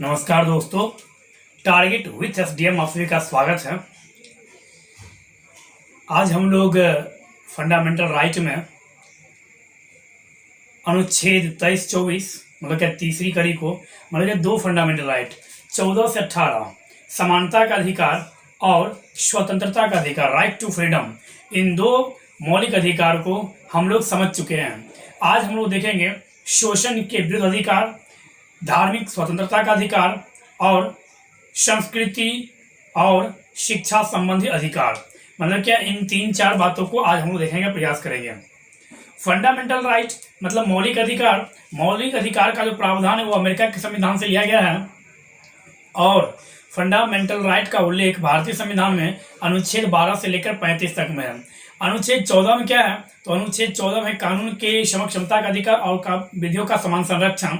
नमस्कार दोस्तों, target with SDM आप सभी का स्वागत है। आज हम लोग फंडामेंटल राइट में अनुच्छेद 23-24 मतलब क्या तीसरी कड़ी को मतलब क्या दो फंडामेंटल राइट 14 से 18 समानता का अधिकार और स्वतंत्रता का अधिकार राइट टू फ्रीडम, इन दो मौलिक अधिकार को हम लोग समझ चुके हैं। आज हम लोग देखेंगे शोषण के विरुद्ध अधिकार, धार्मिक स्वतंत्रता का अधिकार और संस्कृति और शिक्षा संबंधी अधिकार। मतलब क्या इन तीन चार बातों को आज हम लोग देखेंगे, प्रयास करेंगे। फंडामेंटल राइट मतलब मौलिक अधिकार। मौलिक अधिकार का जो प्रावधान है वो अमेरिका के संविधान से लिया गया है और फंडामेंटल राइट का उल्लेख भारतीय संविधान में अनुच्छेद 12 से लेकर 35 तक में है। अनुच्छेद 14 में क्या है? तो अनुच्छेद 14 में कानून के समक्षमता का अधिकार और विधियों का समान संरक्षण।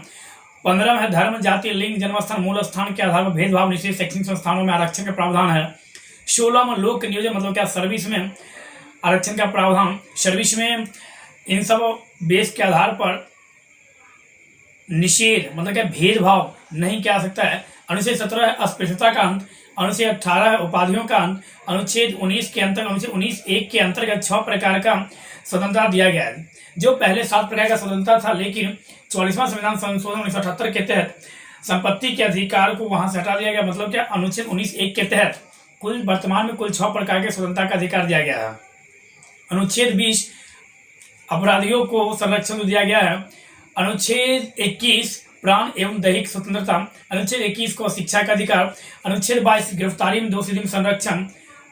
15 में धर्म, जाति, लिंग, जन्मस्थान, मूल स्थान के आधार पर भेदभाव निषेध, शैक्षणिक संस्थानों में आरक्षण का प्रावधान है। 16 में लोक नियोजन मतलब क्या सर्विस में आरक्षण का प्रावधान। सर्विस में इन सब बेस के आधार पर निषेध मतलब क्या भेदभाव नहीं किया जा सकता है। अनुच्छेद 17 है अस्पृश्यता का अंत। अनुच्छेद 18 है उपाधियों का अंत। अनुच्छेद 19 के अंतर्गत अनुच्छेद 19(1) के अंतर्गत 6 प्रकार का स्वतंत्रता दिया गया है। जो पहले 7 प्रकार का स्वतंत्रता था, लेकिन 44वां संविधान संशोधन 1978 के तहत संपत्ति के अधिकार को वहां से हटा दिया गया। मतलब क्या अनुच्छेद 19(1) के तहत कुल वर्तमान में कुल 6 प्रकार के स्वतंत्रता का अधिकार दिया गया है। अनुच्छेद 20 अपराधियों को संरक्षण दिया गया है। अनुच्छेद 21 प्राण एवं दैहिक स्वतंत्रता। अनुच्छेद 21 को शिक्षा का अधिकार। अनुच्छेद 22 गिरफ्तारी में दोषी संरक्षण।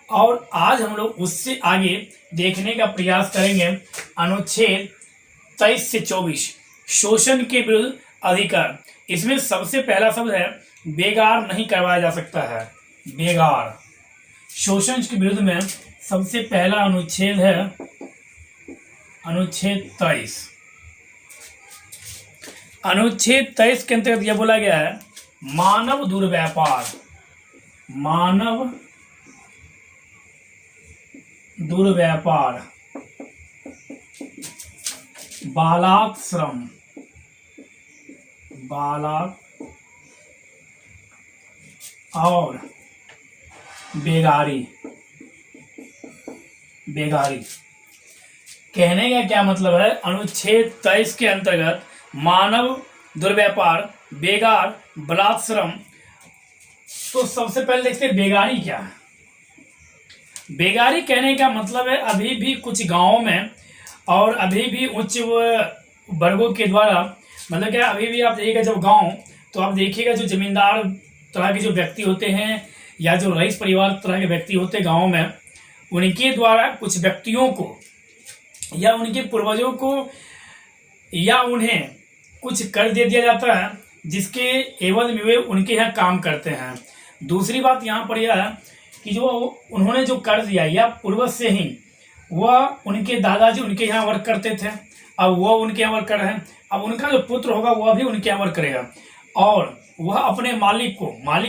और आज हम लोग उससे आगे देखने का प्रयास करेंगे अनुच्छेद 23 से 24 शोषण के विरुद्ध अधिकार। इसमें सबसे पहला शब्द है बेगार नहीं करवाया जा सकता है। बेगार शोषण के विरुद्ध में सबसे पहला अनुच्छेद है अनुच्छेद 23। अनुच्छेद 23 के अंतर्गत यह बोला गया है मानव दुर्व्यापार, मानव दुर्व्यापार, बालाक श्रम, बालक और बेगारी। बेगारी कहने का क्या मतलब है? अनुच्छेद 23 के अंतर्गत मानव दुर्व्यापार, बेगार, बलात् श्रम। तो सबसे पहले देखते हैं बेगारी क्या है। बेगारी कहने का मतलब है अभी भी कुछ गांवों में और अभी भी उच्च वर्गों के द्वारा मतलब क्या अभी भी आप देखिएगा जब गांव, तो आप देखिएगा जो जमींदार तरह के जो व्यक्ति होते हैं या जो रईस परिवार तरह के व्यक्ति होते हैं गाँव में, उनके द्वारा कुछ व्यक्तियों को या उनके पूर्वजों को या उन्हें कुछ कर दे दिया जाता है जिसके एवज में वे उनके यहाँ काम करते हैं। दूसरी बात यहाँ पर यह है कि जो उन्होंने जो कर दिया या पूर्वज से ही वह उनके दादाजी उनके यहाँ वर्क करते थे, अब वह उनके यहाँ वर्क कर रहे हैं, अब उनका जो पुत्र होगा वह भी उनके यहाँ वर्क करेगा और वह अपने मालिक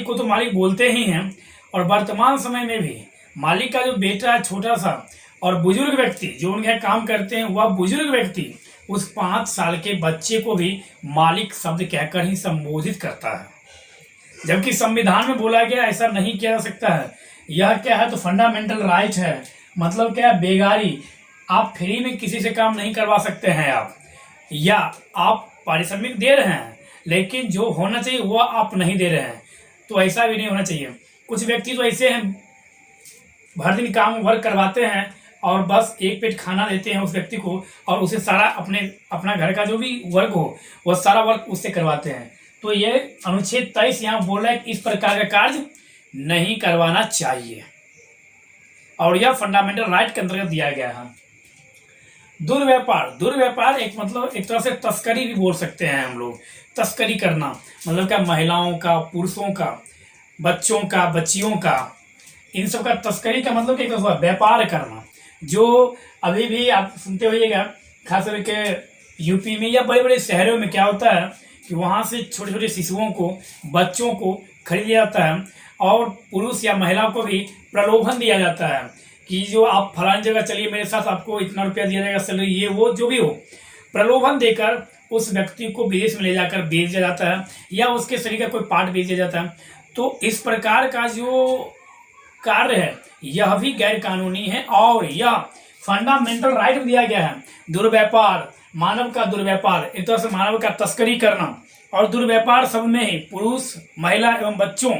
को तो मालिक बोलते ही हैं। और वर्तमान समय में भी मालिक का जो बेटा है छोटा सा और बुजुर्ग व्यक्ति जो उनके यहाँ काम करते हैं, वह बुजुर्ग व्यक्ति उस 5 साल के बच्चे को भी मालिक शब्द कहकर ही संबोधित करता है, जबकि संविधान में बोला गया ऐसा नहीं किया जा सकता है। यह क्या है? तो फंडामेंटल राइट है। मतलब क्या है? बेगारी। आप फ्री में किसी से काम नहीं करवा सकते हैं आप, या आप पारिश्रमिक दे रहे हैं लेकिन जो होना चाहिए वह आप नहीं दे रहे हैं, तो ऐसा भी नहीं होना चाहिए। कुछ व्यक्ति तो ऐसे हैं भर दिन काम वर्क करवाते हैं और बस एक पेट खाना देते हैं उस व्यक्ति को और उसे सारा अपना घर का जो भी वर्क हो वह सारा वर्क उससे करवाते हैं। तो ये अनुच्छेद 23 यहाँ बोल रहा है कि इस प्रकार का कार्य नहीं करवाना चाहिए और यह फंडामेंटल राइट के अंतर्गत दिया गया है। दुर्व्यापार एक मतलब एक तरह से तस्करी भी बोल सकते हैं हम लोग। तस्करी करना मतलब क्या? महिलाओं का, पुरुषों का, बच्चों का, बच्चियों का, इन सब का तस्करी का मतलब क्या? व्यापार करना। जो अभी भी आप सुनते होइएगा खास करके यूपी में या बड़े बड़े शहरों में क्या होता है कि वहां से छोटे छोटे शिशुओं को, बच्चों को खरीद लिया जाता है और पुरुष या महिला को भी प्रलोभन दिया जाता है कि जो आप फलानी जगह चलिए मेरे साथ, आपको इतना रुपया दिया जाएगा, सैलरी, ये वो जो भी हो, प्रलोभन देकर उस व्यक्ति को विदेश में ले जाकर बेच दिया जाता है या उसके शरीर का कोई पार्ट बेच दिया जाता है। तो इस प्रकार का जो कार्य है यह भी गैर कानूनी है और यह फंडामेंटल राइट दिया गया है। दुर्व्यापार, मानव का दुर्व्यापार, एक तरह से मानव का तस्करी करना और दुर्व्यापार सब में ही पुरुष, महिला एवं बच्चों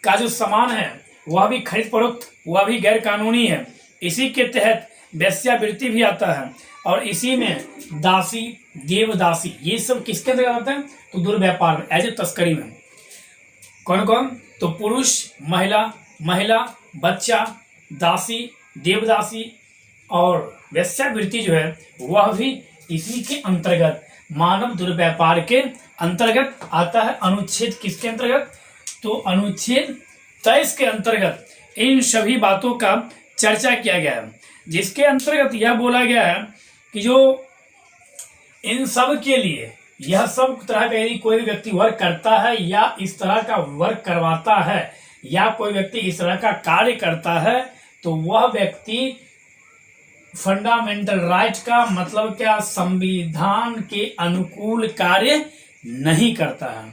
का जो सामान है वह भी खरीद फरोख्त, वह भी गैर कानूनी है। इसी के तहत वेश्यावृत्ति भी आता है और इसी में दासी, देवदासी, ये सब किसके अंतर्गत आते हैं? तो दुर्व्यापार में, एज ए तस्करी में। कौन कौन? तो पुरुष, महिला, बच्चा, दासी, देवदासी और वेश्यावृत्ति जो है वह भी इसी के अंतर्गत, मानव दुर्व्यापार के अंतर्गत आता है। अनुच्छेद किसके अंतर्गत? तो अनुच्छेद 23 के अंतर्गत इन सभी बातों का चर्चा किया गया है, जिसके अंतर्गत यह बोला गया है कि जो इन सब के लिए यह सब तरह का यदि कोई व्यक्ति वर्क करता है या इस तरह का वर्क करवाता है या कोई व्यक्ति इस तरह का कार्य करता है तो वह व्यक्ति फंडामेंटल राइट का मतलब क्या, संविधान के अनुकूल कार्य नहीं करता है।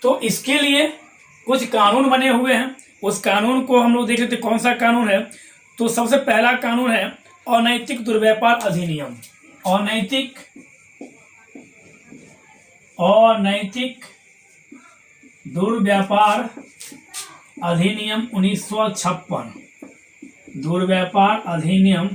तो इसके लिए कुछ कानून बने हुए हैं, उस कानून को हम लोग देख लेते कौन सा कानून है। तो सबसे पहला कानून है अनैतिक दुर्व्यापार अधिनियम। अनैतिक दुर्व्यापार अधिनियम 1956। दुर्व्यापार अधिनियम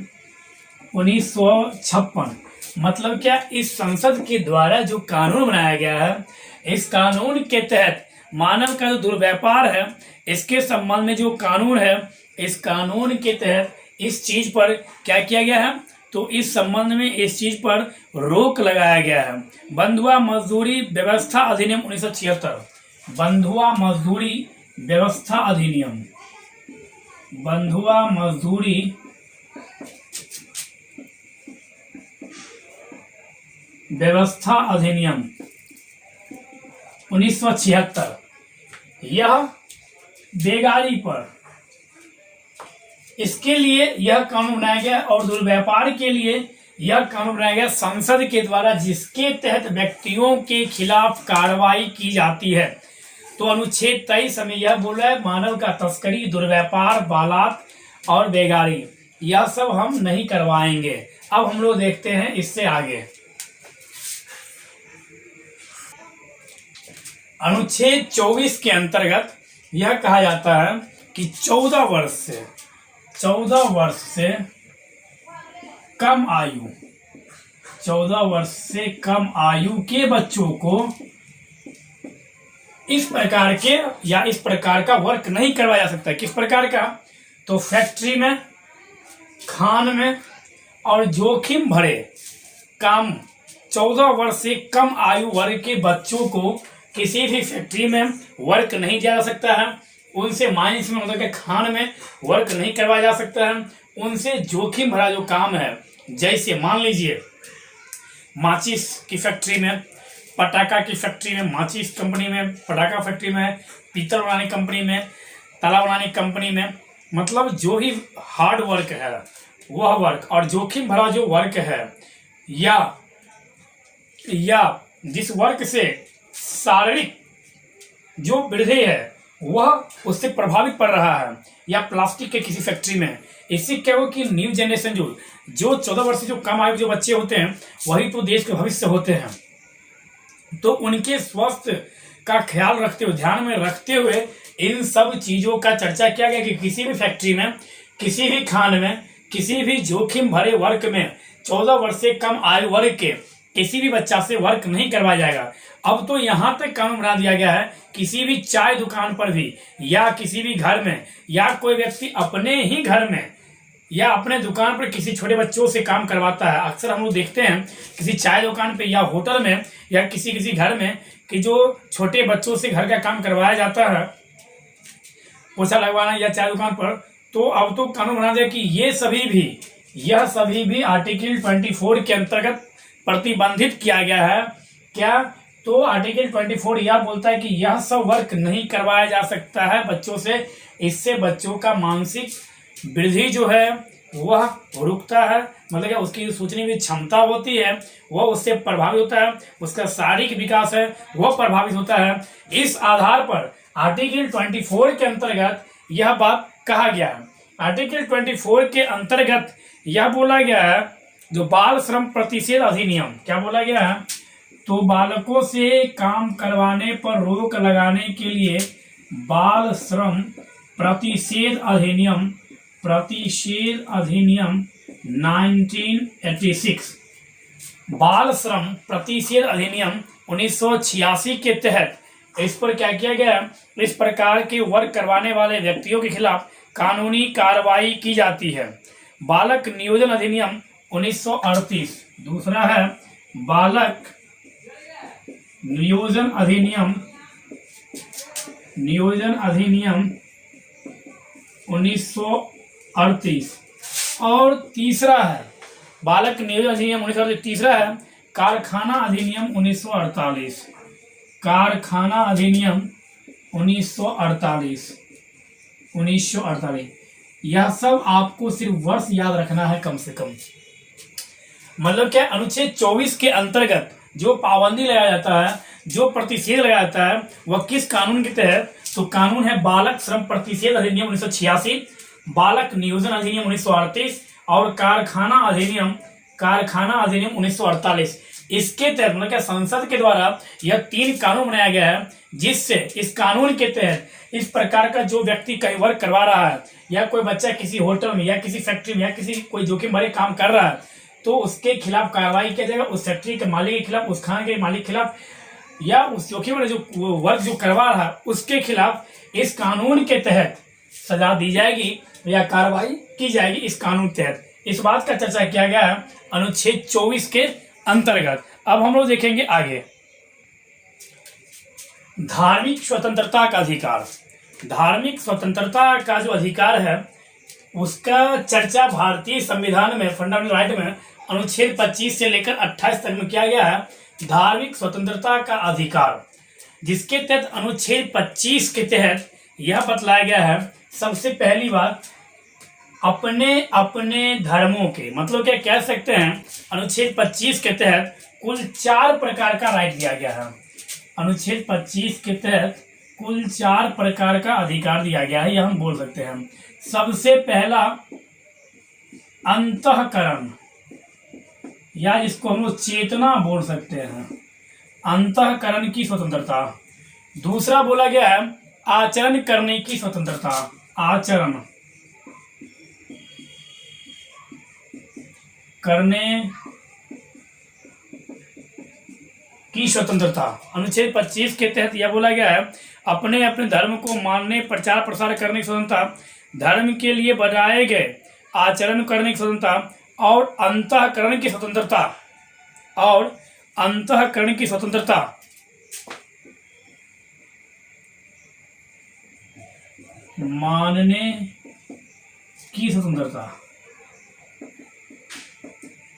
1956 मतलब क्या, इस संसद के द्वारा जो कानून बनाया गया है, इस कानून के तहत मानव का जो दुर्व्यापार है इसके संबंध में जो कानून है, इस कानून के तहत इस चीज पर क्या किया गया है? तो इस संबंध में इस चीज पर रोक लगाया गया है। बंधुआ मजदूरी व्यवस्था अधिनियम 1976। बंधुआ मजदूरी व्यवस्था अधिनियम, बंधुआ मजदूरी व्यवस्था अधिनियम 1976। यह बेगारी पर, इसके लिए यह कानून बनाया गया और दुर्व्यापार के लिए यह कानून बनाया गया संसद के द्वारा, जिसके तहत व्यक्तियों के खिलाफ कार्रवाई की जाती है। तो अनुच्छेद 23 हमें यह बोल रहा है मानव का तस्करी, दुर्व्यापार, बालात और बेगारी यह सब हम नहीं करवाएंगे। अब हम लोग देखते हैं इससे आगे। अनुच्छेद 24 के अंतर्गत यह कहा जाता है कि 14 वर्ष से कम आयु, 14 वर्ष से कम आयु के बच्चों को इस प्रकार के या इस प्रकार का वर्क नहीं करवाया जा सकता। किस प्रकार का? तो फैक्ट्री में, खान में और जोखिम भरे काम 14 वर्ष से कम आयु वर्ग के बच्चों को किसी भी फैक्ट्री में वर्क नहीं दिया जा सकता है। उनसे माइंस में मतलब कि खान में वर्क नहीं करवाया जा सकता है। उनसे जोखिम भरा जो काम है, जैसे मान लीजिए माचिस की फैक्ट्री में, पटाखा की फैक्ट्री में, माचिस कंपनी में, पटाखा फैक्ट्री में, पीतल बनाने कंपनी में, ताला बनाने कंपनी में, मतलब जो भी हार्ड वर्क है वह वर्क और जोखिम भरा जो वर्क है या जिस वर्क से शारीरिक जो वृद्धि है वह उससे प्रभावित पड़ रहा है, या प्लास्टिक के किसी फैक्ट्री में, इससे क्या हो कि न्यू जनरेशन जो 14 वर्ष से जो कम आयु जो बच्चे होते हैं वही तो देश के भविष्य होते हैं। तो उनके स्वास्थ्य का ख्याल रखते हुए, ध्यान में रखते हुए इन सब चीजों का चर्चा किया गया कि किसी भी फैक्ट्री में, किसी भी खान में, किसी भी जोखिम भरे वर्क में 14 वर्ष से कम आयु वर्ग के किसी भी बच्चा से वर्क नहीं करवाया जाएगा। अब तो यहाँ तक कानून बना दिया गया है, किसी भी चाय दुकान पर भी या किसी भी घर में या कोई व्यक्ति अपने ही घर में या अपने दुकान पर किसी छोटे बच्चों से काम करवाता है। अक्सर हम लोग देखते हैं किसी चाय दुकान पे या होटल में या किसी घर में कि जो छोटे बच्चों से घर का काम करवाया जाता है, पोछा लगवाना या चाय दुकान पर, तो अब तो कानून बना दिया कि यह सभी भी आर्टिकल 24 के अंतर्गत प्रतिबंधित किया गया है। क्या? तो आर्टिकल 24 यह बोलता है कि यह सब वर्क नहीं करवाया जा सकता है बच्चों से। इससे बच्चों का मानसिक वृद्धि जो है वह रुकता है, मतलब कि उसकी जो सोचने की क्षमता होती है वह उससे प्रभावित होता है, उसका शारीरिक विकास है वह प्रभावित होता है। इस आधार पर आर्टिकल 24 के अंतर्गत यह बात कहा गया है। आर्टिकल 24 के अंतर्गत यह बोला गया है, जो बाल श्रम प्रतिषेध अधिनियम, क्या बोला गया है, तो बालकों से काम करवाने पर रोक लगाने के लिए बाल श्रम प्रतिषेध अधिनियम 1986, बाल श्रम प्रतिषेध अधिनियम 1986 के तहत इस पर क्या किया गया, इस प्रकार के वर्क करवाने वाले व्यक्तियों के खिलाफ कानूनी कार्रवाई की जाती है। बालक नियोजन अधिनियम 1938, दूसरा है बालक नियोजन अधिनियम 1938, और तीसरा है बालक नियोजन अधिनियम 1938, तीसरा है कारखाना अधिनियम 1948, कारखाना अधिनियम 1948। यह सब आपको सिर्फ वर्ष याद रखना है कम से कम। मतलब क्या, अनुच्छेद 24 के अंतर्गत जो पाबंदी लगाया जाता है, जो प्रतिषेध लगाया जाता है, वह किस कानून के तहत, तो कानून है बालक श्रम प्रतिषेध अधिनियम 1986, बालक नियोजन अधिनियम 1938 और कारखाना अधिनियम 1948। इसके तहत मतलब क्या, संसद के द्वारा यह 3 कानून बनाया गया है, जिससे इस कानून के तहत इस प्रकार का जो व्यक्ति कहीं वर्क करवा रहा है, या कोई बच्चा किसी होटल में या किसी फैक्ट्री में या किसी कोई जोखिम भरे काम कर रहा है, तो उसके खिलाफ कार्रवाई किया जाएगा, उस फैक्ट्री के मालिक के खिलाफ, उस खाने के मालिक के खिलाफ, या उस जोखिम भरे जो वर्क जो करवा रहा है उसके खिलाफ इस कानून के तहत सजा दी जाएगी या कार्रवाई की जाएगी इस कानून के तहत। इस बात का चर्चा किया गया है अनुच्छेद 24 के अंतर्गत। अब हम लोग देखेंगे आगे धार्मिक स्वतंत्रता का अधिकार। धार्मिक स्वतंत्रता का जो अधिकार है उसका चर्चा भारतीय संविधान में फंडामेंटल राइट में अनुच्छेद 25 से लेकर 28 तक में किया गया है। धार्मिक स्वतंत्रता का अधिकार, जिसके तहत अनुच्छेद 25 के तहत यह बतलाया गया है, सबसे पहली बात अपने अपने धर्मों के, मतलब क्या कह सकते हैं, अनुच्छेद 25 के तहत कुल 4 प्रकार का राइट दिया गया है। अनुच्छेद 25 के तहत कुल 4 प्रकार का अधिकार दिया गया है, यह हम बोल सकते हैं। सबसे पहला अंतःकरण, या इसको हम लोग चेतना बोल सकते हैं, अंतःकरण की स्वतंत्रता। दूसरा बोला गया है आचरण करने की स्वतंत्रता, आचरण करने की स्वतंत्रता। अनुच्छेद 25 के तहत यह बोला गया है अपने अपने धर्म को मानने, प्रचार प्रसार करने की स्वतंत्रता, धर्म के लिए बनाए गए आचरण करने की स्वतंत्रता और अंतःकरण की स्वतंत्रता, और अंतःकरण की स्वतंत्रता। मानने की स्वतंत्रता,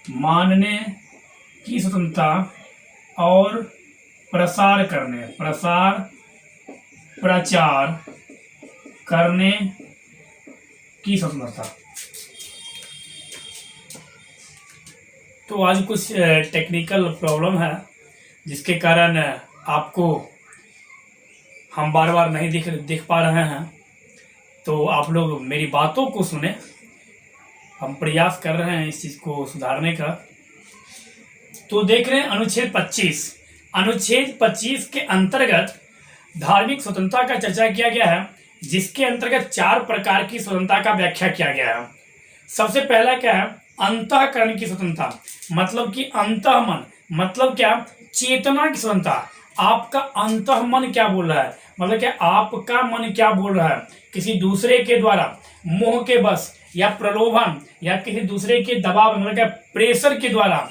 मानने की स्वतंत्रता और प्रचार करने की स्वतंत्रता। तो आज कुछ टेक्निकल प्रॉब्लम है जिसके कारण आपको हम बार बार नहीं दिख पा रहे हैं, तो आप लोग मेरी बातों को सुने। हम प्रयास कर रहे हैं इस चीज को सुधारने का। तो देख रहे हैं अनुच्छेद 25। अनुच्छेद 25 के अंतर्गत धार्मिक स्वतंत्रता का चर्चा किया गया है, जिसके अंतर्गत 4 प्रकार की स्वतंत्रता का व्याख्या किया गया है। सबसे पहला क्या है, अंतःकरण की स्वतंत्रता, मतलब कि अंतःमन, मतलब क्या, चेतना की स्वतंत्रता। आपका अंतःमन क्या बोल रहा है, मतलब क्या आपका मन क्या बोल रहा है, किसी दूसरे के द्वारा मोह के बस या प्रलोभन या किसी दूसरे के दबाव, मतलब क्या प्रेशर के द्वारा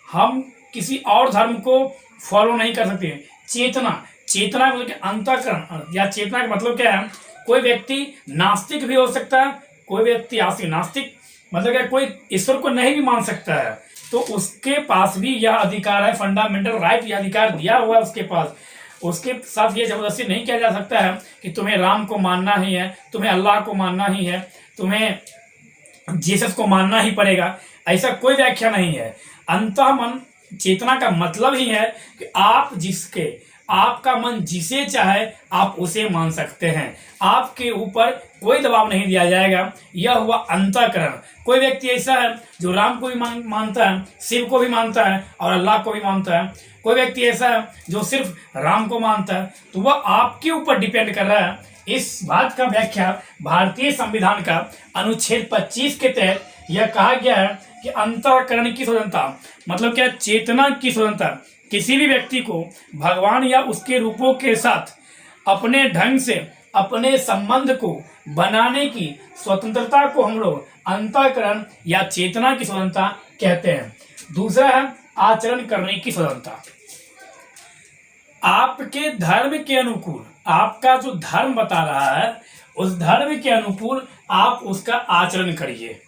हम किसी और धर्म को फॉलो नहीं कर सकते। चेतना, चेतना मतलब कि अंतःकरण या चेतना का मतलब क्या है, कोई व्यक्ति नास्तिक भी हो सकता है, कोई व्यक्ति आस्तिक, नास्तिक मतलब क्या कोई ईश्वर को नहीं भी मान सकता है, तो उसके पास भी यह अधिकार है, फंडामेंटल राइट, यह अधिकार दिया हुआ है उसके पास। उसके साथ ये जबरदस्ती नहीं किया जा सकता है कि तुम्हें राम को मानना ही है, तुम्हें अल्लाह को मानना ही है, तुम्हें जीसस को मानना ही पड़ेगा, ऐसा कोई व्याख्या नहीं है। अंतः मन चेतना का मतलब ही है कि आपका मन जिसे चाहे आप उसे मान सकते हैं, आपके ऊपर कोई दबाव नहीं दिया जाएगा। यह हुआ अंतःकरण। कोई व्यक्ति ऐसा है जो राम को भी मानता है, शिव को भी मानता है और अल्लाह को भी मानता है। कोई व्यक्ति ऐसा है जो सिर्फ राम को मानता है, तो वह आपके ऊपर डिपेंड कर रहा है। इस बात का व्याख्या भारतीय संविधान का अनुच्छेद 25 के तहत यह कहा गया है कि अंतःकरण की स्वतंत्रता मतलब क्या, चेतना की स्वतंत्रता। किसी भी व्यक्ति को भगवान या उसके रूपों के साथ अपने ढंग से अपने संबंध को बनाने की स्वतंत्रता को हम लोग अंतःकरण या चेतना की स्वतंत्रता कहते हैं। दूसरा है आचरण करने की स्वतंत्रता। आपके धर्म के अनुकूल, आपका जो धर्म बता रहा है उस धर्म के अनुकूल आप उसका आचरण करिए।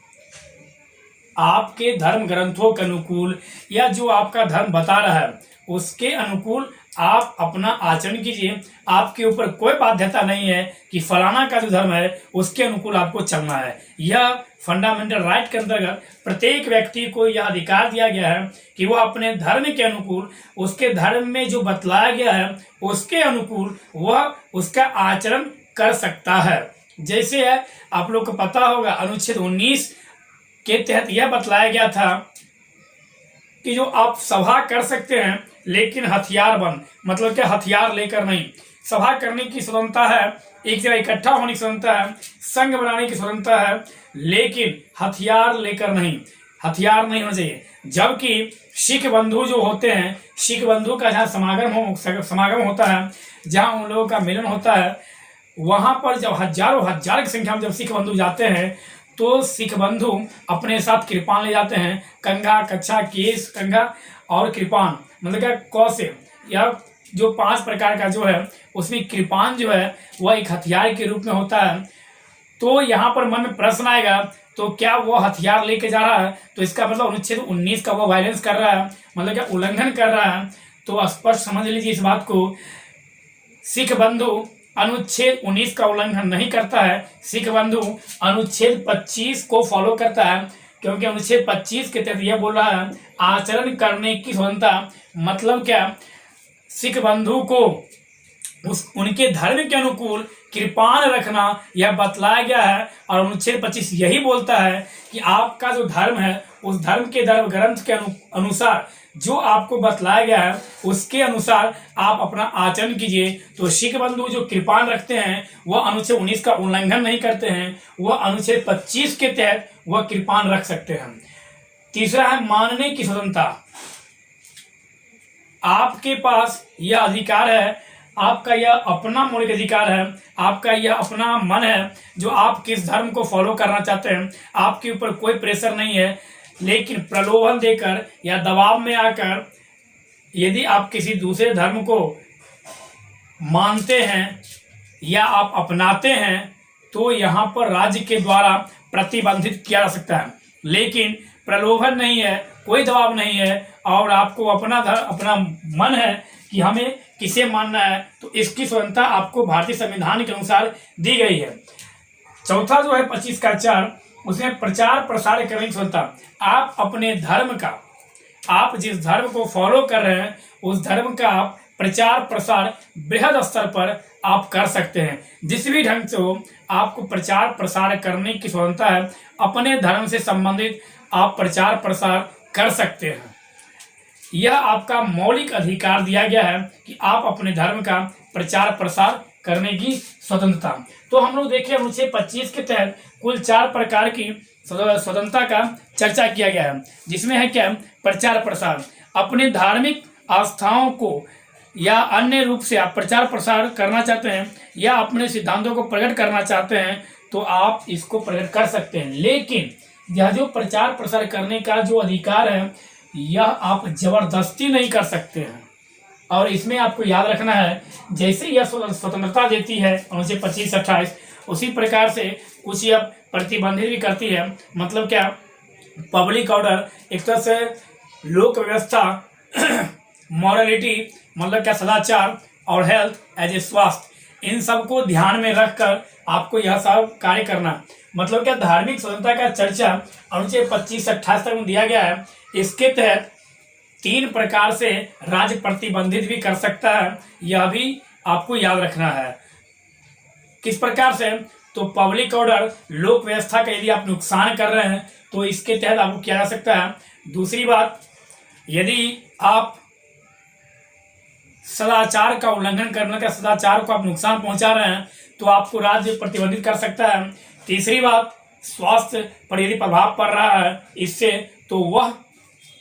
आपके धर्म ग्रंथों के अनुकूल या जो आपका धर्म बता रहा है उसके अनुकूल आप अपना आचरण कीजिए। आपके ऊपर कोई बाध्यता नहीं है कि फलाना का जो धर्म है उसके अनुकूल आपको चलना है। यह फंडामेंटल राइट के अंतर्गत प्रत्येक व्यक्ति को यह अधिकार दिया गया है कि वह अपने धर्म के अनुकूल, उसके धर्म में जो बतलाया गया है उसके अनुकूल वह उसका आचरण कर सकता है। जैसे है आप लोग को पता होगा अनुच्छेद 19 के तहत यह बतलाया गया था कि जो आप सभा कर सकते हैं लेकिन हथियार बंद, मतलब क्या, हथियार लेकर नहीं। सभा करने की स्वतंत्रता है, एक जगह इकट्ठा होने की स्वतंत्रता है, संघ बनाने की स्वतंत्रता है, लेकिन हथियार लेकर नहीं, हथियार नहीं होना चाहिए। जबकि सिख बंधु जो होते हैं, सिख बंधु का जहाँ समागम होता है, जहाँ उन लोगों का मिलन होता है, वहां पर जब हजार की संख्या में जब सिख बंधु जाते हैं तो सिख बंधु अपने साथ कृपान ले जाते हैं। कंघा, कच्छा, केस, कंघा और कृपान, मतलब क्या, कौशे, या जो 5 प्रकार का जो है उसमें कृपान जो है वह एक हथियार के रूप में होता है। तो यहाँ पर मन में प्रश्न आएगा, तो क्या वो हथियार लेके जा रहा है? तो इसका मतलब अनुच्छेद 19 का वो वायलेंस कर रहा है, मतलब क्या, उल्लंघन कर रहा है। तो स्पष्ट समझ लीजिए इस बात को, सिख बंधु अनुच्छेद 19 का उल्लंघन नहीं करता है। सिख बंधु अनुच्छेद 25 को फॉलो करता है, क्योंकि अनुच्छेद 25 के तहत यह बोल रहा है आचरण करने की स्वतंत्रता। मतलब क्या, सिख बंधु को उनके धर्म के अनुकूल कृपान रखना यह बतलाया गया है। और अनुच्छेद 25 यही बोलता है कि आपका जो धर्म है उस धर्म के धर्म ग्रंथ के अनुसार जो आपको बतलाया गया है उसके अनुसार आप अपना आचरण कीजिए। तो सिख बंधु जो कृपान रखते हैं वह अनुच्छेद 19 का उल्लंघन नहीं करते हैं, वह अनुच्छेद 25 के तहत वह कृपान रख सकते हैं। तीसरा है मानने की स्वतंत्रता। आपके पास यह अधिकार है, आपका यह अपना मौलिक अधिकार है, आपका यह अपना मन है जो आप किस धर्म को फॉलो करना चाहते हैं। आपके ऊपर कोई प्रेशर नहीं है, लेकिन प्रलोभन देकर या दबाव में आकर यदि आप किसी दूसरे धर्म को मानते हैं या आप अपनाते हैं तो यहाँ पर राज्य के द्वारा प्रतिबंधित किया जा सकता है। लेकिन प्रलोभन नहीं है, कोई दबाव नहीं है, और आपको अपना मन है कि हमें किसे मानना है, तो इसकी स्वतंत्रता आपको भारतीय संविधान के अनुसार दी गई है। चौथा जो है 25 का 4, उसमें प्रचार प्रसार करने की स्वतंत्रता। आप अपने धर्म का, आप जिस धर्म को फॉलो कर रहे हैं उस धर्म का आप प्रचार प्रसार बृहद स्तर पर आप कर सकते हैं। जिस भी ढंग से हो आपको प्रचार प्रसार करने की स्वतंत्रता है। अपने धर्म से संबंधित आप प्रचार प्रसार कर सकते हैं। यह आपका मौलिक अधिकार दिया गया है कि आप अपने धर्म का प्रचार प्रसार करने की स्वतंत्रता। तो हम लोग देखिए अनुच्छेद 25 के तहत कुल 4 प्रकार की स्वतंत्रता का चर्चा किया गया है, जिसमें है क्या, प्रचार प्रसार। अपने धार्मिक आस्थाओं को या अन्य रूप से आप प्रचार प्रसार करना चाहते हैं या अपने सिद्धांतों को प्रकट करना चाहते हैं तो आप इसको प्रकट कर सकते हैं। लेकिन यह जो प्रचार प्रसार करने का जो अधिकार है यह आप जबरदस्ती नहीं कर सकते हैं। और इसमें आपको याद रखना है, जैसे यह स्वतंत्रता देती है अनुच्छेद 25-28, उसी प्रकार से कुछ यह प्रतिबंधित भी करती है। मतलब क्या, पब्लिक ऑर्डर, एक तरह से लोक व्यवस्था, मॉरलिटी, मतलब क्या, सदाचार, और हेल्थ एज ए स्वास्थ्य, इन सबको ध्यान में रखकर आपको यह सब कार्य करना। मतलब क्या, धार्मिक स्वतंत्रता का चर्चा अनुच्छेद 25 से 28 तक में दिया गया है। इसके तहत 3 प्रकार से राज्य प्रतिबंधित भी कर सकता है, यह भी आपको याद रखना है। किस प्रकार से? तो पब्लिक ऑर्डर, लोक व्यवस्था का यदि आप नुकसान कर रहे हैं तो इसके तहत आपको किया जा सकता है। दूसरी बात, यदि आप सदाचार का उल्लंघन करने का, सदाचार को आप नुकसान पहुंचा रहे हैं तो आपको राज्य प्रतिबंधित कर सकता है। तीसरी बात, स्वास्थ्य पर यदि प्रभाव पड़ रहा है इससे, तो वह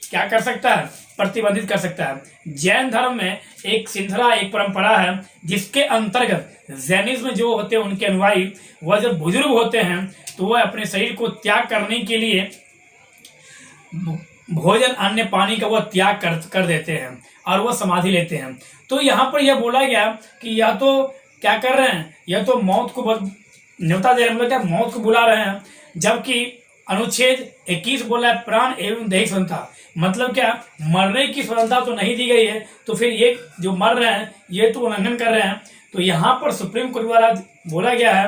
क्या कर सकता है? प्रतिबंधित कर सकता है। जैन धर्म में एक श्रृंखला, एक परंपरा है जिसके अंतर्गत जैनिज्म जो होते हैं उनके अनुयायी, वह जब बुजुर्ग होते हैं तो वह अपने शरीर को त्याग करने के लिए भोजन, अन्न, पानी का वह त्याग कर देते हैं और वह समाधि लेते हैं। तो यहाँ पर यह बोला गया कि यह तो क्या कर रहे हैं, यह तो मौत को न्योता दे रहे हैं, मतलब क्या, मौत को बुला रहे हैं। जबकि अनुच्छेद 21 बोला है प्राण एवं दैहिक स्वतंत्रता, मतलब क्या, मरने की स्वतंत्रता तो नहीं दी गई है, तो फिर ये जो मर रहे हैं ये तो उल्लंघन कर रहे हैं। तो यहाँ पर सुप्रीम कोर्ट द्वारा बोला गया है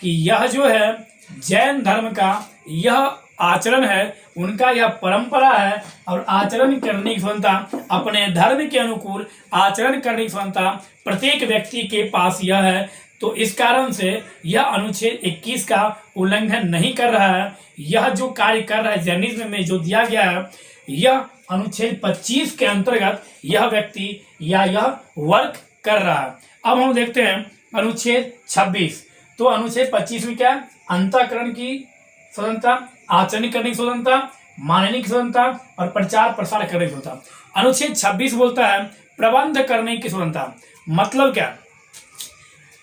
कि यह जो है जैन धर्म का यह आचरण है, उनका यह परंपरा है, और आचरण करने की स्वतंत्रता, अपने धर्म के अनुकूल आचरण करने की स्वतंत्रता प्रत्येक व्यक्ति के पास यह है। तो इस कारण से यह अनुच्छेद 21 का उल्लंघन नहीं कर रहा है। यह जो कार्य कर रहा है जैनिज्म में जो दिया गया है, यह अनुच्छेद 25 के अंतर्गत यह व्यक्ति या यह वर्क कर रहा है। अब हम देखते हैं अनुच्छेद 26। तो अनुच्छेद 25 में क्या? अंतःकरण की स्वतंत्रता, आचरण करने की स्वतंत्रता, मानने की स्वतंत्रता और प्रचार प्रसार करने की स्वतंत्रता। अनुच्छेद 26 बोलता है प्रबंध करने की स्वतंत्रता। मतलब क्या,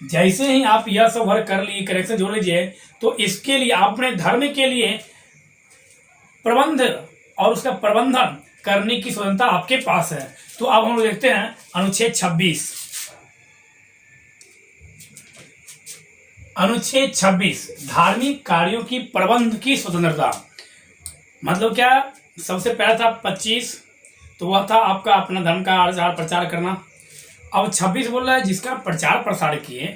जैसे ही आप यह सब वर्क कर लिए, करेक्शन जोड़ लीजिए, तो इसके लिए अपने धर्म के लिए प्रबंध और उसका प्रबंधन करने की स्वतंत्रता आपके पास है। तो अब हम लोग देखते हैं अनुच्छेद 26। अनुच्छेद 26 धार्मिक कार्यों की प्रबंध की स्वतंत्रता। मतलब क्या, सबसे पहला था 25, तो वह था आपका अपना धर्म का आचार प्रचार करना। अब 26 बोल रहा है जिसका प्रचार प्रसार किए,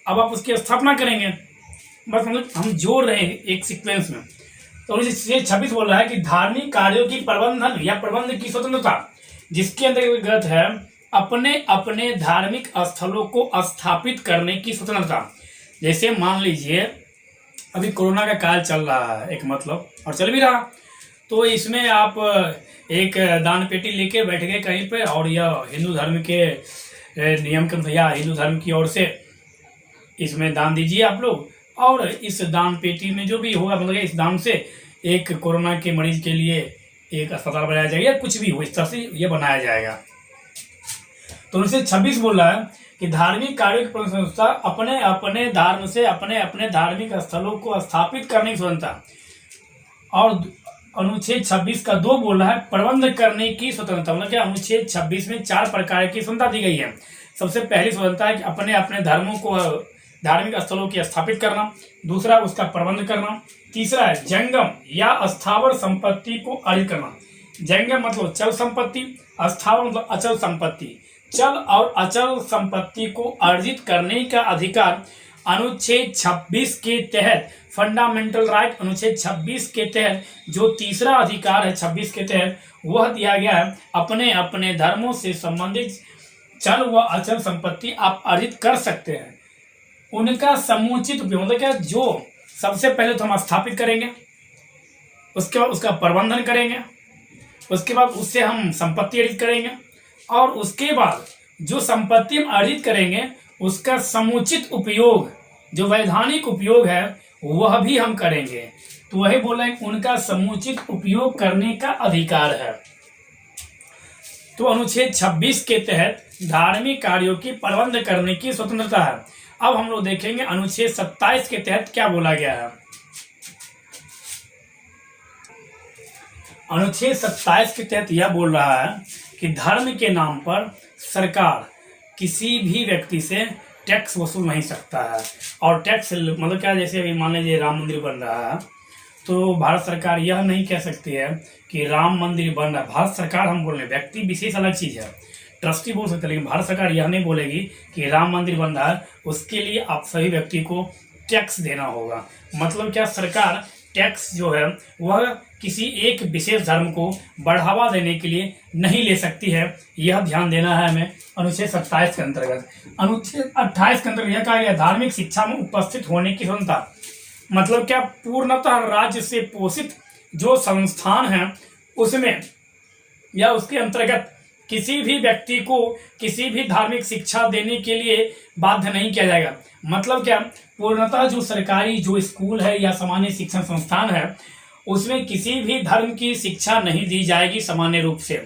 अब आप उसकी स्थापना करेंगे। बस हम जोड़ रहे हैं एक सीक्वेंस में। तो ये 26 बोल रहा है कि धार्मिक कार्यों की प्रबंधन या प्रबंध की स्वतंत्रता, जिसके अंतर्गत है अपने अपने धार्मिक स्थलों को स्थापित करने की स्वतंत्रता। जैसे मान लीजिए अभी कोरोना का काल चल रहा है, एक मतलब, और चल भी रहा, तो इसमें आप एक दान पेटी लेके बैठ गए कहीं पे, और यह हिंदू धर्म के नियम के भैया हिंदू धर्म की ओर से इसमें दान दीजिए आप लोग, और इस दान पेटी में जो भी होगा, मतलब इस दान से एक कोरोना के मरीज के लिए एक अस्पताल बनाया जाएगा, या कुछ भी हो इस तरह से ये बनाया जाएगा। तो उनसे 26 बोल रहा है कि धार्मिक कार्यों की संस्था अपने अपने धर्म से अपने अपने धार्मिक स्थलों को स्थापित करने की स्वतंत्रता। और अनुच्छेद 26 का 2 बोल रहा है प्रबंध करने की स्वतंत्रता। मतलब क्या, अनुच्छेद 26 में 4 प्रकार की स्वतंत्रता दी गई है। सबसे पहली स्वतंत्रता है कि अपने अपने धर्मों को, धार्मिक स्थलों की स्थापित करना। दूसरा, उसका प्रबंध करना। तीसरा है जंगम या स्थावर संपत्ति को अर्जित करना। जंगम मतलब चल संपत्ति, स्थावर मतलब अचल संपत्ति। चल और अचल संपत्ति को अर्जित करने का अधिकार अनुच्छेद 26 के तहत, फंडामेंटल राइट अनुच्छेद 26 के तहत जो तीसरा अधिकार है 26 के तहत, वह दिया गया है अपने अपने धर्मों से संबंधित चल व अचल संपत्ति आप अर्जित कर सकते हैं। उनका समुचित उपयोग, मतलब क्या, जो सबसे पहले तो हम स्थापित करेंगे, उसके बाद उसका प्रबंधन करेंगे, उसके बाद उससे हम संपत्ति अर्जित करेंगे, और उसके बाद जो संपत्ति हम अर्जित करेंगे उसका समुचित उपयोग, जो वैधानिक उपयोग है, वह भी हम करेंगे। तो वही बोला है उनका समुचित उपयोग करने का अधिकार है। तो अनुच्छेद 26 के तहत धार्मिक कार्यों की प्रबंध करने की स्वतंत्रता है। अब हम लोग देखेंगे अनुच्छेद 27 के तहत क्या बोला गया है। अनुच्छेद 27 के तहत यह बोल रहा है कि धर्म के नाम पर सरकार किसी भी व्यक्ति से टैक्स वसूल नहीं सकता है। और टैक्स मतलब क्या, जैसे अभी मान लीजिए राम मंदिर बन रहा है, तो भारत सरकार यह नहीं कह सकती है कि राम मंदिर बन रहा है। भारत सरकार हम बोल रहे हैं, व्यक्ति विशेष अलग चीज है। ट्रस्टी बोल सकते हैं, लेकिन भारत सरकार यह नहीं बोलेगी कि राम मंदिर बन रहा है उसके लिए आप सभी व्यक्ति को टैक्स देना होगा। मतलब क्या, सरकार टैक्स जो है वह किसी एक विशेष धर्म को बढ़ावा देने के लिए नहीं ले सकती है, यह ध्यान देना है हमें। अनुच्छेद 27 के अंतर्गत, अनुच्छेद 28 के अंतर्गत यह कहा गया धार्मिक शिक्षा में उपस्थित होने की स्वतंत्रता। मतलब क्या, पूर्णतः राज्य से पोषित जो संस्थान है उसमें या उसके अंतर्गत किसी भी व्यक्ति को किसी भी धार्मिक शिक्षा देने के लिए बाध्य नहीं किया जाएगा। मतलब क्या, पूर्णतः जो सरकारी जो स्कूल है या सामान्य शिक्षण संस्थान है उसमें किसी भी धर्म की शिक्षा नहीं दी जाएगी सामान्य रूप से।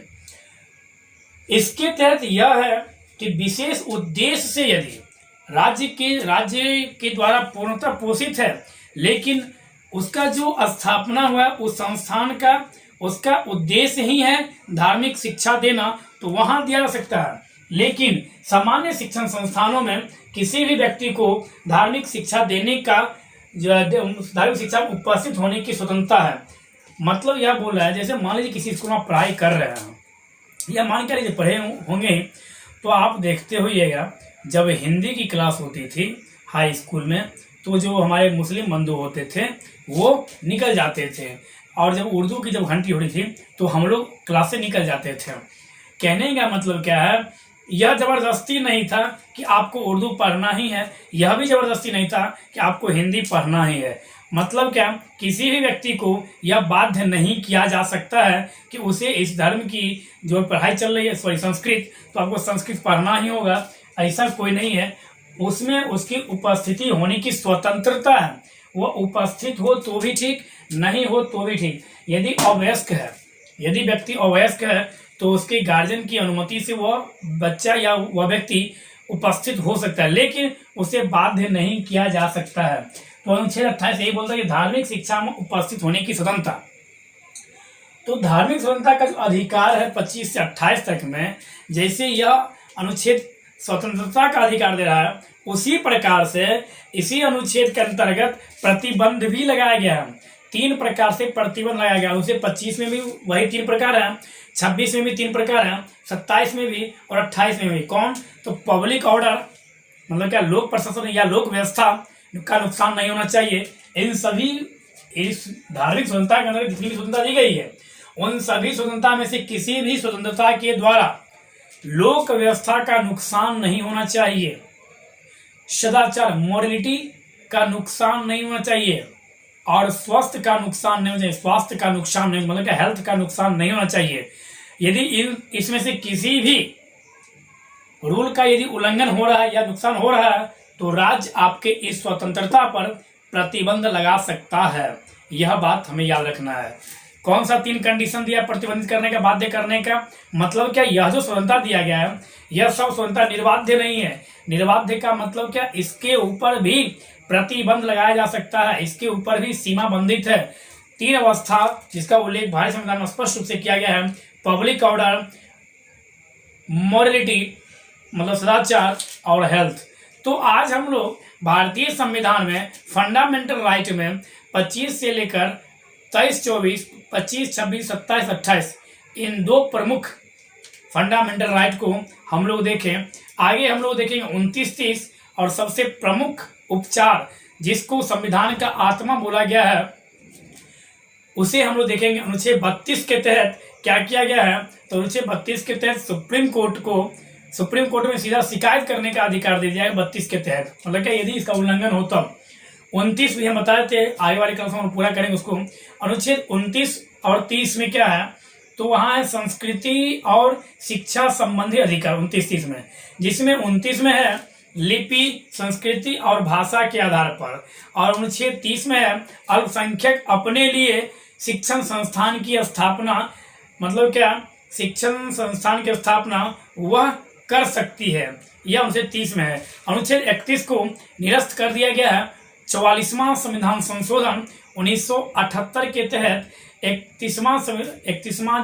इसके तहत यह है कि विशेष उद्देश्य से यदि राज्य के द्वारा पूर्णतः पोषित है, लेकिन उसका जो स्थापना हुआ उस संस्थान का उसका उद्देश्य ही है धार्मिक शिक्षा देना, तो वहां दिया जा सकता है। लेकिन सामान्य शिक्षण संस्थानों में किसी भी व्यक्ति को धार्मिक शिक्षा देने का धार्मिक शिक्षा में उपस्थित होने की स्वतंत्रता है। मतलब यह बोल रहा है, जैसे मान लीजिए किसी स्कूल में आप पढ़ाई कर रहे हैं या मान के लीजिए पढ़े होंगे, तो आप देखते होइएगा जब हिंदी की क्लास होती थी हाई स्कूल में, तो जो हमारे मुस्लिम बंधु होते थे वो निकल जाते थे, और जब उर्दू की जब घंटी हो रही थी तो हम लोग क्लास से निकल जाते थे। कहने का मतलब क्या है, यह जबरदस्ती नहीं था कि आपको उर्दू पढ़ना ही है, यह भी जबरदस्ती नहीं था कि आपको हिंदी पढ़ना ही है। मतलब क्या, किसी भी व्यक्ति को यह बाध्य नहीं किया जा सकता है कि उसे इस धर्म की जो पढ़ाई चल रही है, सॉरी संस्कृत, तो आपको संस्कृत पढ़ना ही होगा, ऐसा कोई नहीं है। उसमें उसकी उपस्थिति होने की स्वतंत्रता है, वह उपस्थित हो तो भी ठीक, नहीं हो तो भी ठीक। यदि अवयस्क है, यदि व्यक्ति अवयस्क है तो उसके गार्जियन की अनुमति से वह बच्चा या वह व्यक्ति उपस्थित हो सकता है, लेकिन उसे बाध्य नहीं किया जा सकता है। तो अनुच्छेद 28 यही बोलता है कि धार्मिक शिक्षा में उपस्थित होने की स्वतंत्रता। तो धार्मिक स्वतंत्रता का जो अधिकार है 25 से 28 तक में, जैसे यह अनुच्छेद स्वतंत्रता का अधिकार दे रहा है, उसी प्रकार से इसी अनुच्छेद के अंतर्गत प्रतिबंध भी लगाया गया है। 3 प्रकार से प्रतिबंध लगाया गया। उसे 25 में भी वही 3 प्रकार है, 26 में भी 3 प्रकार है, 27 में भी और 28 में भी। कौन? तो पब्लिक ऑर्डर, मतलब क्या, लोक प्रशासन या लोक व्यवस्था का नुकसान नहीं होना चाहिए। इन सभी इस धार्मिक स्वतंत्रता के अंदर जितनी भी स्वतंत्रता दी गई है, उन सभी स्वतंत्रता में से किसी भी स्वतंत्रता के द्वारा लोक व्यवस्था का नुकसान नहीं होना चाहिए, सदाचार मोरलिटी का नुकसान नहीं होना चाहिए, और स्वास्थ्य का नुकसान नहीं होना चाहिए। स्वास्थ्य का नुकसान नहीं, मतलब क्या, हेल्थ का नुकसान नहीं होना चाहिए। यदि इसमें से किसी भी रूल का यदि उल्लंघन हो रहा है या नुकसान हो रहा है, तो राज्य आपके इस स्वतंत्रता पर प्रतिबंध लगा सकता है। यह बात हमें याद रखना है। कौन सा 3 कंडीशन दिया प्रतिबंधित करने का, बाध्य करने का? मतलब क्या, यह जो स्वतंत्रता दिया गया है यह सब स्वतंत्रता निर्बाध्य नहीं है। निर्बाध्य का मतलब क्या, इसके ऊपर भी प्रतिबंध लगाया जा सकता है, इसके ऊपर भी सीमा बंधित है। 3 अवस्था जिसका उल्लेख भारतीय संविधान में स्पष्ट रूप से किया गया है, पब्लिक ऑर्डर, मोरलिटी मतलब सदाचार, और हेल्थ। तो आज हम लोग भारतीय संविधान में फंडामेंटल राइट में 25 से लेकर 23, 24, 25, 26, 27, 28 इन 2 प्रमुख फंडामेंटल राइट को हम लोग देखें। आगे हम लोग देखेंगे 29, 30 और सबसे प्रमुख उपचार जिसको संविधान का आत्मा बोला गया है, उसे हम लोग देखेंगे। अनुच्छेद 32 के तहत क्या किया गया है, तो अनुच्छेद 32 के तहत सुप्रीम कोर्ट में सीधा शिकायत करने का अधिकार दे दिया है 32 के तहत। मतलब क्या, यदि इसका उल्लंघन हो तब। 29 भी हम बताए थे, आगे वाले क्लास में हम पूरा करेंगे उसको। अनुच्छेद 29 और 30 में क्या है, तो वहां है संस्कृति और शिक्षा संबंधी अधिकार 29-30 में, जिसमें 29 में है लिपि, संस्कृति और भाषा के आधार पर, और अनुच्छेद 30 में है अल्पसंख्यक अपने लिए शिक्षण संस्थान की स्थापना, मतलब क्या, शिक्षण संस्थान की स्थापना वह कर सकती है, यह अनुच्छेद 30 में है। अनुच्छेद 31 को निरस्त कर दिया गया है। 44वां संविधान संशोधन 1978 के तहत 31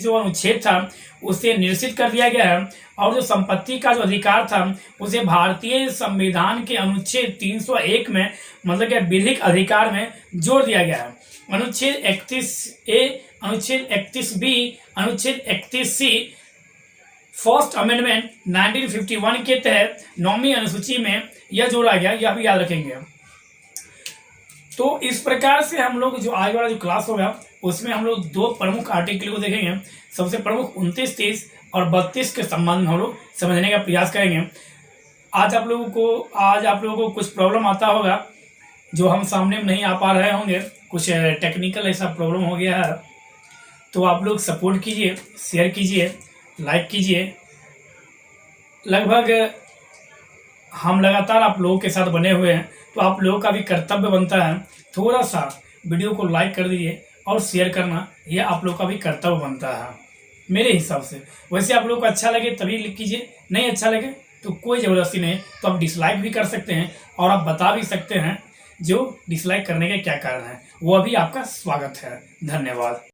जो अनुच्छेद था उसे निरसित कर दिया गया है, और जो संपत्ति का जो अधिकार था उसे भारतीय संविधान के अनुच्छेद 301 में, मतलब क्या, विधिक अधिकार में जोड़ दिया गया है। अनुच्छेद 31A, अनुच्छेद 31B, अनुच्छेद 31C फर्स्ट अमेंडमेंट 1951 के तहत 9वीं अनुसूची में यह जोड़ा गया, यह भी याद रखेंगे। तो इस प्रकार से हम लोग जो आगे वाला जो क्लास होगा उसमें हम लोग 2 प्रमुख आर्टिकल को देखेंगे। सबसे प्रमुख 29, 30 और 32 के संबंध में हम लोग समझने का प्रयास करेंगे। आज आप लोगों को कुछ प्रॉब्लम आता होगा जो हम सामने में नहीं आ पा रहे होंगे, कुछ टेक्निकल ऐसा प्रॉब्लम हो गया है, तो आप लोग सपोर्ट कीजिए, शेयर कीजिए, लाइक कीजिए। लगभग हम लगातार आप लोगों के साथ बने हुए हैं, तो आप लोगों का भी कर्तव्य बनता है थोड़ा सा वीडियो को लाइक कर दीजिए और शेयर करना, यह आप लोगों का भी कर्तव्य बनता है मेरे हिसाब से। वैसे आप लोगों को अच्छा लगे तभी लिख कीजिए, नहीं अच्छा लगे तो कोई ज़बरदस्ती नहीं, तो आप डिसलाइक भी कर सकते हैं और आप बता भी सकते हैं जो डिसलाइक करने के क्या कारण है, वो भी आपका स्वागत है। धन्यवाद।